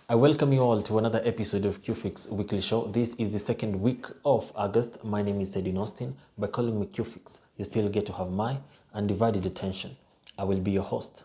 I welcome you all to another episode of Cufiix Weekly Show. This is the second week of August. My name is Edin Austin. By calling me Cufiix, you still get to have my undivided attention. I will be your host.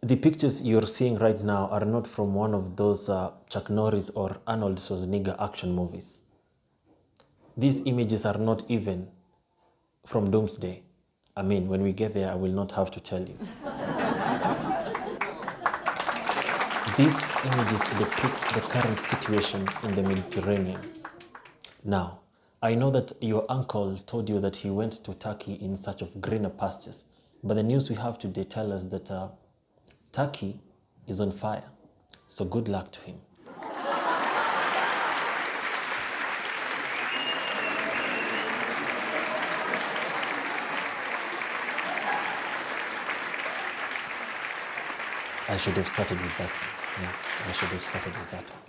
The pictures you're seeing right now are not from one of those Chuck Norris or Arnold Schwarzenegger action movies. These images are not even from Doomsday. I mean, when we get there, I will not have to tell you. These images depict the current situation in the Mediterranean. Now, I know that your uncle told you that he went to Turkey in search of greener pastures, but the news we have today tells us that Turkey is on fire. So good luck to him. I should have started with that one. I should have started with that one.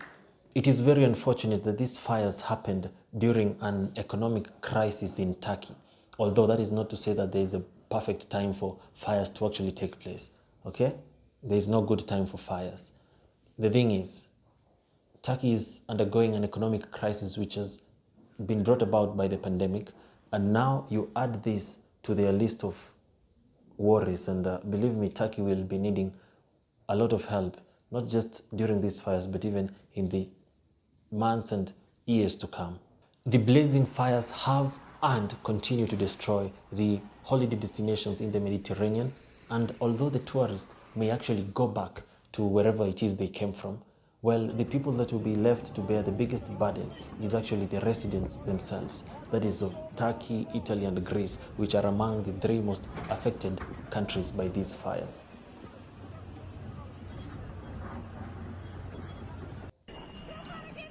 It is very unfortunate that these fires happened during an economic crisis in Turkey. Although that is not to say that there is a perfect time for fires to actually take place. Okay? There is no good time for fires. The thing is, Turkey is undergoing an economic crisis which has been brought about by the pandemic, and now you add this to their list of worries, and believe me, Turkey will be needing a lot of help, not just during these fires, but even in the months and years to come. The blazing fires have and continue to destroy the holiday destinations in the Mediterranean, and although the tourists may actually go back to wherever it is they came from, well, the people that will be left to bear the biggest burden is actually the residents themselves. That is of Turkey, Italy, and Greece, which are among the three most affected countries by these fires.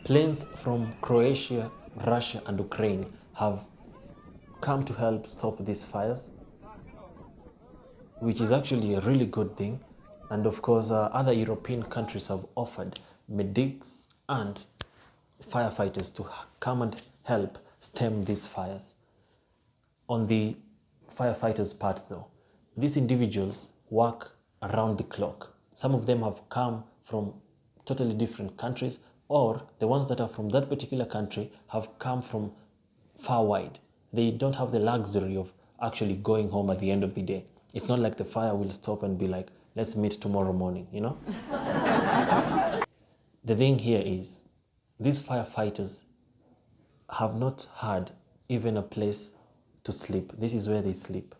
Planes from Croatia, Russia, and Ukraine have come to help stop these fires, which is actually a really good thing. And of course, other European countries have offered medics and firefighters to come and help stem these fires. On the firefighters' part, though, these individuals work around the clock. Some of them have come from totally different countries, or the ones that are from that particular country have come from far wide. They don't have the luxury of actually going home at the end of the day. It's not like the fire will stop and be like, let's meet tomorrow morning, you know? The thing here is, these firefighters have not had even a place to sleep. This is where they sleep.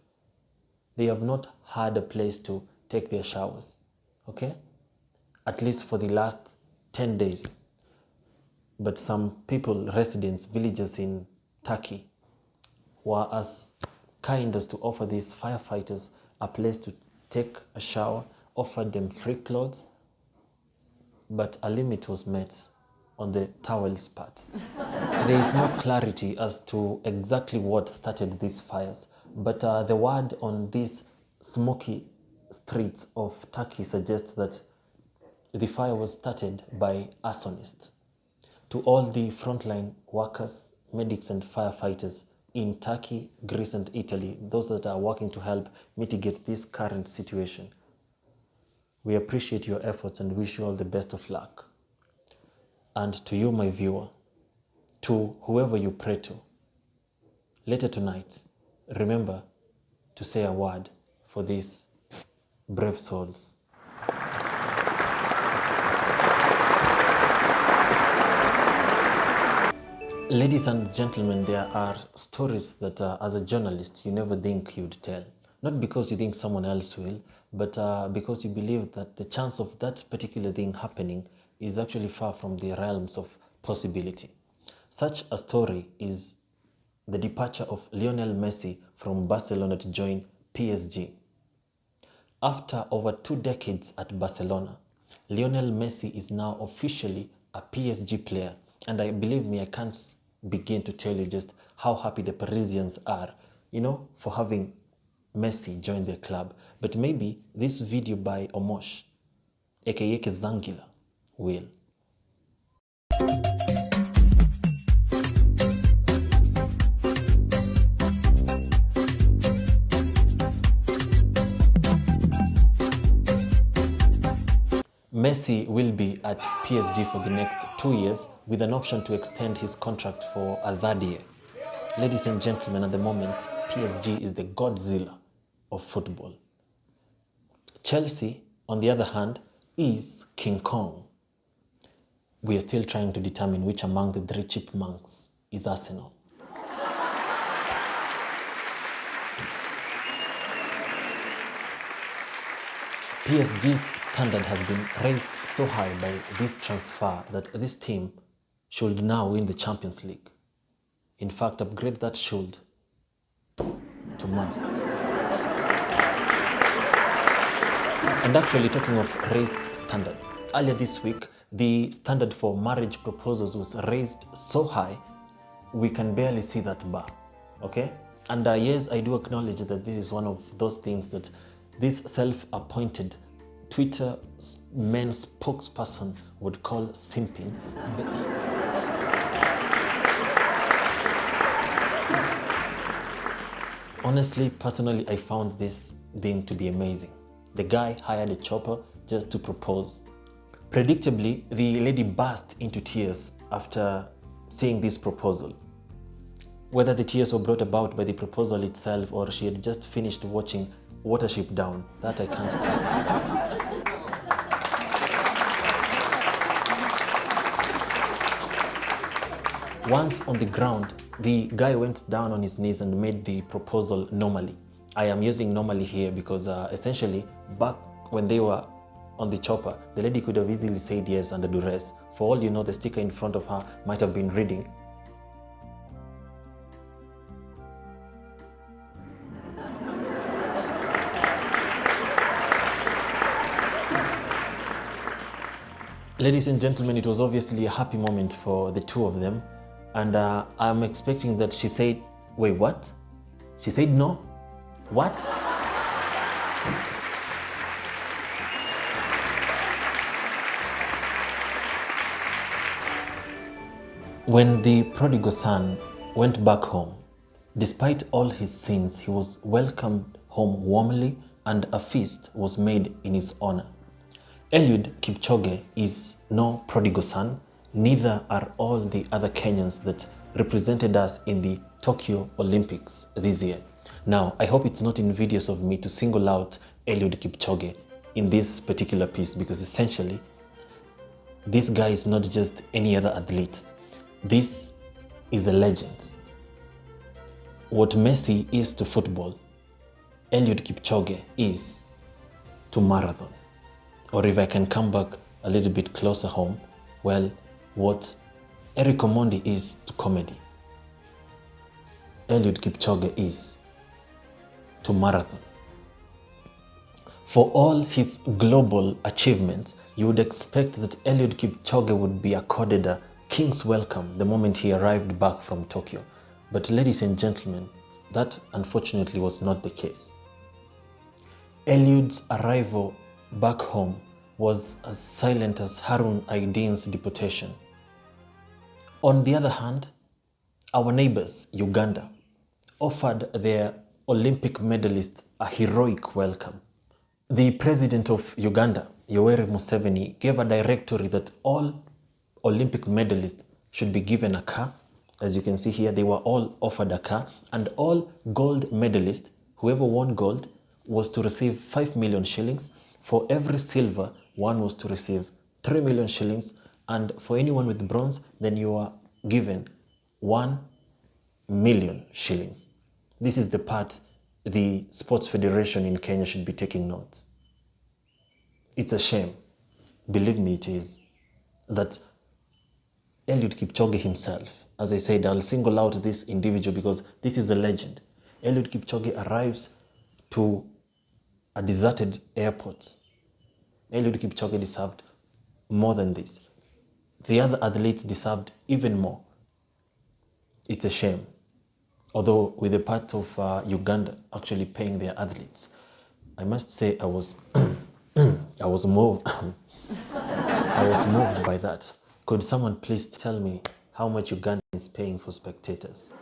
They have not had a place to take their showers, okay? At least for the last 10 days. But some people, residents, villagers in Turkey, were as kind as to offer these firefighters a place to take a shower, offered them free clothes, but a limit was met on the towels part. There is no clarity as to exactly what started these fires, but the word on these smoky streets of Turkey suggests that the fire was started by arsonists. To all the frontline workers, medics, and firefighters in Turkey, Greece, and Italy, those that are working to help mitigate this current situation, we appreciate your efforts and wish you all the best of luck. And to you, my viewer, to whoever you pray to, later tonight, remember to say a word for these brave souls. Ladies and gentlemen, there are stories that as a journalist you never think you'd tell. Not because you think someone else will, but because you believe that the chance of that particular thing happening is actually far from the realms of possibility. Such a story is the departure of Lionel Messi from Barcelona to join PSG. After over 2 decades at Barcelona, Lionel Messi is now officially a PSG player. And believe me, I can't begin to tell you just how happy the Parisians are, for having Messi join their club. But maybe this video by Omosh, aka Zangila, will. Messi will be at PSG for the next 2 years with an option to extend his contract for a third year. Ladies and gentlemen, at the moment, PSG is the Godzilla of football. Chelsea, on the other hand, is King Kong. We are still trying to determine which among the three chipmunks is Arsenal. PSG's standard has been raised so high by this transfer that this team should now win the Champions League. In fact, upgrade that should to must. And actually, talking of raised standards, earlier this week, the standard for marriage proposals was raised so high, we can barely see that bar, okay? And yes, I do acknowledge that this is one of those things that this self-appointed Twitter men spokesperson would call simping. Honestly, personally, I found this thing to be amazing. The guy hired a chopper just to propose. Predictably, the lady burst into tears after seeing this proposal. Whether the tears were brought about by the proposal itself or she had just finished watching Watership Down, that I can't tell. Once on the ground, the guy went down on his knees and made the proposal normally. I am using normally here because essentially, back when they were on the chopper, the lady could have easily said yes under duress. For all you know, the sticker in front of her might have been reading, ladies and gentlemen, it was obviously a happy moment for the two of them. And I'm expecting that she said, wait, what? She said no? What? When the prodigal son went back home, despite all his sins, he was welcomed home warmly and a feast was made in his honor. Eliud Kipchoge is no prodigal son, neither are all the other Kenyans that represented us in the Tokyo Olympics this year. Now, I hope it's not invidious of me to single out Eliud Kipchoge in this particular piece because essentially, this guy is not just any other athlete. This is a legend. What Messi is to football, Eliud Kipchoge is to marathon. Or if I can come back a little bit closer home, well, what Eric Omondi is to comedy, Eliud Kipchoge is to marathon. For all his global achievements, you would expect that Eliud Kipchoge would be accorded a king's welcome the moment he arrived back from Tokyo. But ladies and gentlemen, that unfortunately was not the case. Eliud's arrival back home was as silent as Harun Aydin's deportation. On the other hand, our neighbors, Uganda, offered their Olympic medalist a heroic welcome. The president of Uganda, Yoweri Museveni, gave a directory that all Olympic medalists should be given a car. As you can see here, they were all offered a car, and all gold medalists, whoever won gold, was to receive 5 million shillings. For every silver, one was to receive 3 million shillings, and for anyone with bronze, then you are given 1 million shillings. This is the part the Sports Federation in Kenya should be taking notes. It's a shame, believe me it is, that Eliud Kipchoge himself, as I said, I'll single out this individual because this is a legend. Eliud Kipchoge arrives to a deserted airport. Eliud Kipchoge deserved more than this. The other athletes deserved even more. It's a shame. Although with the part of Uganda actually paying their athletes, I must say I was I was moved. I was moved by that. Could someone please tell me how much Uganda is paying for spectators?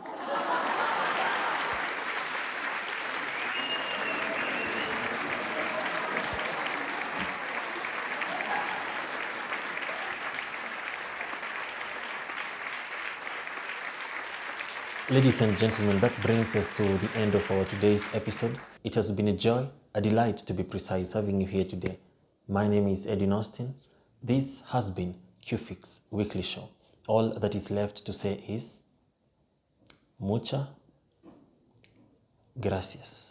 Ladies and gentlemen, that brings us to the end of our today's episode. It has been a joy, a delight to be precise, having you here today. My name is Edwin Austin. This has been Cufiix Weekly Show. All that is left to say is mucha gracias.